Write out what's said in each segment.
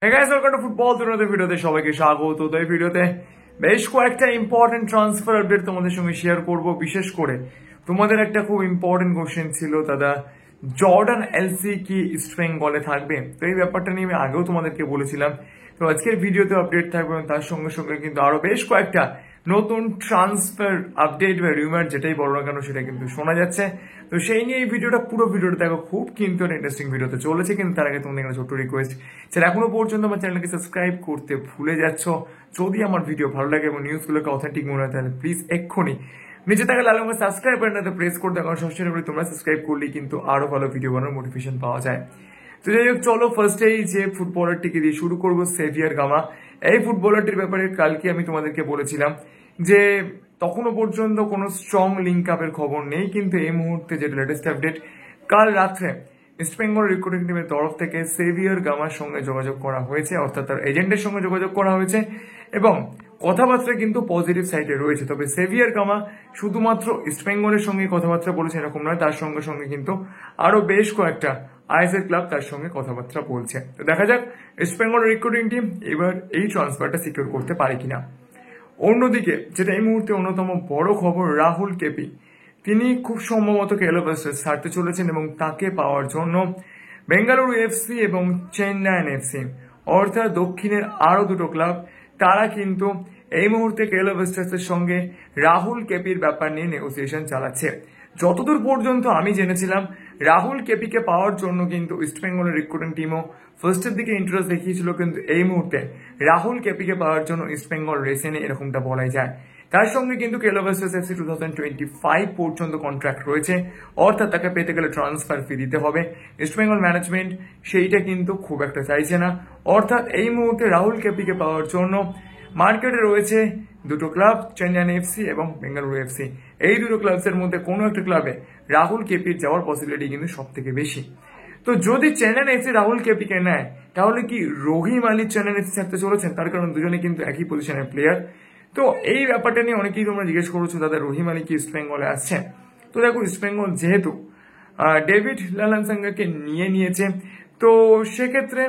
Hey guys, welcome to Football Tournament ভিডিওতে সবাইকে স্বাগত। তো এই ভিডিওতে বেশ কয়েকটা ইম্পর্টেন্ট ট্রান্সফার আপডেট তোমাদের সঙ্গে শেয়ার করব। বিশেষ করে তোমাদের একটা খুব ইম্পর্টেন্ট কোশ্চেন ছিল, দাদা জর্ডান এলসি কি ইস্ট বেঙ্গলে থাকবে? তো এই ব্যাপারটা নিয়ে আমি আগেও তোমাদেরকে বলেছিলাম। তো আজকের ভিডিওতে আপডেট থাকবে এবং তার সঙ্গে সঙ্গে কিন্তু আরো বেশ কয়েকটা নতুন ট্রান্সফার আপডেট বা রিউমার যেটাই বলো না কেন সেটা কিন্তু শোনা যাচ্ছে। তো সেই নিয়ে এই ভিডিওটা পুরো ভিডিওটা দেখো, খুব কিন্তু ইন্টারেস্টিং ভিডিওতে চলেছে। কিন্তু তার আগে তোমাদের একটা ছোট্ট রিকোয়েস্ট, যারা এখনো পর্যন্ত আমার চ্যানেলকে সাবস্ক্রাইব করতে ভুলে যাচ্ছ, যদি আমার ভিডিও ভালো লাগে এবং নিউজগুলোকে অথেন্টিক মনে হয় তাহলে প্লিজ এক্ষুনি নিচে থাকা লাল রঙের সাবস্ক্রাইব বাটনটাতে প্রেস করে দেখো। সবসময় করে তোমরা সাবস্ক্রাইব করলেই কিন্তু আরো ভালো ভিডিও বানানোর মোটিভেশন পাওয়া যায়। তো যাই হোক, চলো ফার্স্টেই যে ফুটবলারটিকে দিয়ে শুরু করবো, সেভিয়ার গামা। এই ফুটবলারটির ব্যাপারে কালকে আমি তোমাদেরকে বলেছিলাম যে তখনও পর্যন্ত কোনো স্ট্রং লিঙ্ক আপের খবর নেই, কিন্তু এই মুহূর্তে যেটা লেটেস্ট আপডেট, কাল রাত্রে ইস্ট বেঙ্গল রিক্রুটিং টিমের তরফ থেকে সেভিয়ার গামার সঙ্গে যোগাযোগ করা হয়েছে, অর্থাৎ তার এজেন্টের সঙ্গে যোগাযোগ করা হয়েছে এবং কথাবার্তা কিন্তু পজিটিভ সাইডে রয়েছে। তবে সেভিয়ার গামা শুধুমাত্র ইস্ট বেঙ্গলের সঙ্গে কথাবার্তা বলেছে এরকম নয়, তার সঙ্গে সঙ্গে কিন্তু আরো বেশ কয়েকটা আইএসএল ক্লাব তার সঙ্গে কথাবার্তা বলছে। তো দেখা যাক ইস্ট বেঙ্গল রিক্রুটিং টিম এবার এই ট্রান্সফারটা সিকিউর করতে পারে কিনা। অন্যদিকে যেটা এই মুহূর্তে অন্যতম বড় খবর, রাহুল কেপি তিনি খুব সম্ভবত কেলো ব্লাস্টার্স ছাড়তে চলেছেন এবং তাকে পাওয়ার জন্য বেঙ্গালুরু এফসি এবং চেন্নাইন এফসি অর্থাৎ দক্ষিণের আরো দুটো ক্লাব তারা কিন্তু এই মুহূর্তে কেলো ব্লাস্টার্সের সঙ্গে রাহুল কেপির ব্যাপার নিয়ে নেগোসিয়েশন চালাচ্ছে। যতদূর পর্যন্ত আমি জেনেছিলাম, রাহুল কেপিকে পাওয়ার জন্য কিন্তু ইস্ট বেঙ্গলের রিক্রুটিং টিমও ফার্স্টের দিকে ইন্টারেস্ট দেখিয়েছিল, কিন্তু এই মুহূর্তে রাহুল কেপিকে পাওয়ার জন্য ইস্ট বেঙ্গল রেসে নেই এরকমটা বলাই যায়। তার সঙ্গে কিন্তু কেলো ব্লাস্টার্স এফসি 2025 পর্যন্ত কন্ট্রাক্ট রয়েছে, অর্থাৎ তাকে পেতে গেলে ট্রান্সফার ফি দিতে হবে। ইস্ট বেঙ্গল ম্যানেজমেন্ট সেইটা কিন্তু খুব একটা চাইছে না, অর্থাৎ এই মুহূর্তে রাহুল কেপিকে পাওয়ার জন্য মার্কেটে রয়েছে দুটো ক্লাব, চেন্নাইন এফসি এবং বেঙ্গালুরু এফসি। এই দুটো ক্লাবের মধ্যে কোনো একটা ক্লাবে রাহুল কেপির যাওয়ার পসিবিলিটি কিন্তু সব থেকে বেশি। তো যদি চেন্নাইন এফসি রাহুল কেপিকে নেয়, তাহলে কি রহিম আলী চেন্নাইন এফসি ছাড়তে চলেছেন? তার কারণ দুজনে কিন্তু একই পজিশনের প্লেয়ার। তো এই ব্যাপারটা নিয়ে অনেকেই তোমরা জিজ্ঞেস করছো, দাদা রহিম আলী কি ইস্ট বেঙ্গলে আসছে? তো দেখো, ইস্ট বেঙ্গল যেহেতু ডেভিড লালানসাঙ্গাকে নিয়ে নিয়েছে, তো সেক্ষেত্রে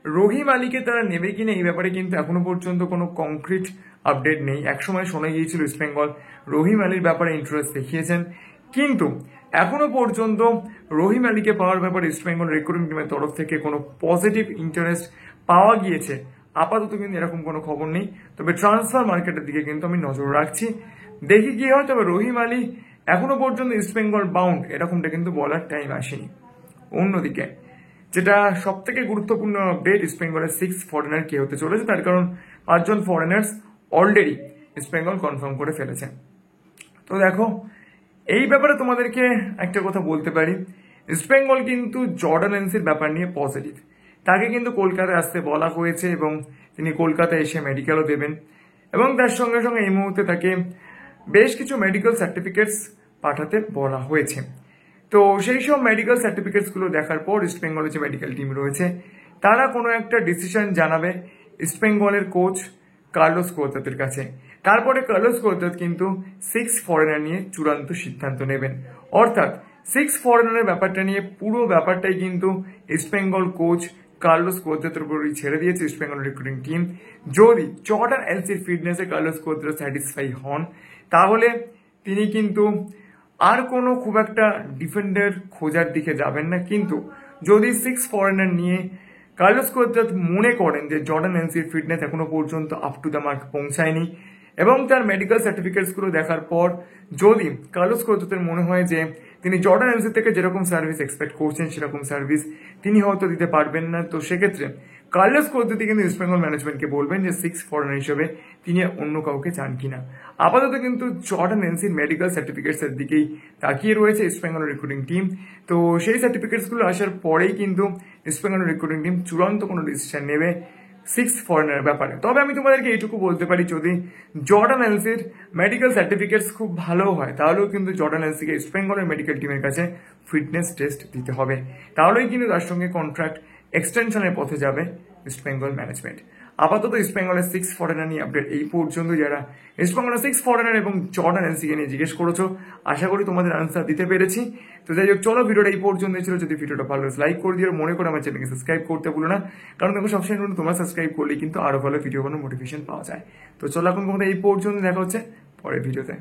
রহিম আলীকে তারা নেবে কিনা এই ব্যাপারে কিন্তু এখনো পর্যন্ত কোনো কংক্রিট আপডেট নেই। একসময় শোনা গিয়েছিল ইস্ট বেঙ্গল রহিম আলীর ব্যাপারে ইন্টারেস্ট দেখিয়েছেন, কিন্তু এখনো পর্যন্ত রহিম আলীকে পাওয়ার ব্যাপারে ইস্ট বেঙ্গল রিক্রুটিং টিমের তরফ থেকে কোনো পজিটিভ ইন্টারেস্ট পাওয়া গিয়েছে আপাতত কিন্তু এরকম কোনো খবর নেই। তবে ট্রান্সফার মার্কেটের দিকে কিন্তু আমি নজর রাখছি, দেখি কি হয়। তবে রহিম আলী এখনো পর্যন্ত ইস্ট বেঙ্গল বাউন্ড এরকমটা কিন্তু বলার টাইম আসেনি। অন্যদিকে যেটা সব থেকে গুরুত্বপূর্ণ আপডেট, ইস্ট বেঙ্গলের 6 ফরেনার কে হতে চলেছে, তার কারণ 5 জন foreigners already East Bengal confirm করে ফেলেছে। তো দেখো, এই ব্যাপারে তোমাদেরকে একটা কথা বলতে পারি, ইস্ট বেঙ্গল কিন্তু জর্ডান এলসির ব্যাপার নিয়ে পজিটিভ। তাকে কিন্তু কলকাতায় আসতে বলা হয়েছে এবং তিনি কলকাতায় এসে মেডিকেলও দেবেন এবং তার সঙ্গে সঙ্গে এই মুহূর্তে তাকে বেশ কিছু মেডিকেল সার্টিফিকেটস পাঠাতে বলা হয়েছে। তো সেই সব মেডিকেল সার্টিফিকেটস গুলো দেখার পর ইস্ট বেঙ্গলের যে মেডিকেল টিম রয়েছে তারা কোনো একটা ডিসিশন জানাবে ইস্ট বেঙ্গলের কোচ কার্লোস কোয়াদ্রাতের কাছে। তারপরে কার্লোস কোয়াদ্রাত কিন্তু 6 ফরেনার নিয়ে চূড়ান্ত সিদ্ধান্ত নেবেন, অর্থাৎ 6 ফরেনারের ব্যাপারটা নিয়ে পুরো ব্যাপারটাই কিন্তু ইস্ট বেঙ্গল কোচ কার্লোস কোয়াদ্রাতের উপরই ছেড়ে দিয়েছে ইস্ট বেঙ্গল রিক্রুটিং টিম। যদি জর্ডান এলসির ফিটনেসে কার্লোস কোয়াদ্রাত স্যাটিসফাই হন, তাহলে তিনি কিন্তু আর কোনো খুব একটা ডিফেন্ডার খোঁজার দিকে যাবেন না। কিন্তু যদি 6 ফরেনার নিয়ে কার্লোস কোয়াদ্রাত মনে করেন যে জর্ডান এলসির ফিটনেস এখনো পর্যন্ত আপ টু দ্য মার্ক পৌঁছায়নি এবং তার মেডিকেল সার্টিফিকেটস গুলো দেখার পর যদি কার্লোস কোয়াদ্রাতের মনে হয় যে তিনি জর্ডান এলসি থেকে যেরকম সার্ভিস এক্সপেক্ট করছেন সেরকম সার্ভিস তিনি হয়তো দিতে পারবেন না, তো সেক্ষেত্রে কার্লোস কোয়াদ্রাত কিন্তু ইস্ট বেঙ্গল ম্যানেজমেন্টকে বলবেন যে 6 ফরেনার হিসেবে তিনি অন্য কাউকে চান কিনা। আপাতত কিন্তু জর্ডান এলসির মেডিকেল সার্টিফিকেটস এর দিকেই তাকিয়ে রয়েছে ইস্ট বেঙ্গল রিক্রুটিং টিম। তো সেই সার্টিফিকেটস গুলো আসার পরেই কিন্তু ইস্ট বেঙ্গল রিক্রুটিং টিম চূড়ান্ত কোনো ডিসিশন নেবে 6 ফরেনারের ব্যাপারে। তবে আমি তোমাদেরকে এইটুকু বলতে পারি, যদি জর্ডান এলসির মেডিকেল সার্টিফিকেটস খুব ভালো হয়, তাহলেও কিন্তু জর্ডান এলসিকে ইস্ট বেঙ্গলের মেডিকেল টিমের কাছে ফিটনেস টেস্ট দিতে হবে, তাহলেই কিন্তু তার সঙ্গে কন্ট্রাক্ট এক্সটেনশনের পথে যাবে ইস্ট বেঙ্গল ম্যানেজমেন্ট। আপাতত ইস্ট বেঙ্গলের 6 ফরেনার নিয়ে আপডেট এই পর্যন্ত। যারা ইস্ট বেঙ্গলের 6 ফরেনার এবং জর্ডান এনসিকে নিয়ে জিজ্ঞেস করেছো, আশা করি তোমাদের আনসার দিতে পেরেছি। তো যাই হোক, চলো ভিডিওটা এই পর্যন্ত ছিল। যদি ভিডিওটা ভালো লাইক করে দিও, মনে করে আমার চ্যানেলকে সাবস্ক্রাইব করতে ভুলো না, কারণ দেখো সবসময় তোমরা সাবস্ক্রাইব করলে কিন্তু আরো ভালো ভিডিও কোনো মোটিভেশন পাওয়া যায়। তো চলো এখন এই পর্যন্ত, দেখা হচ্ছে পরের ভিডিওতে।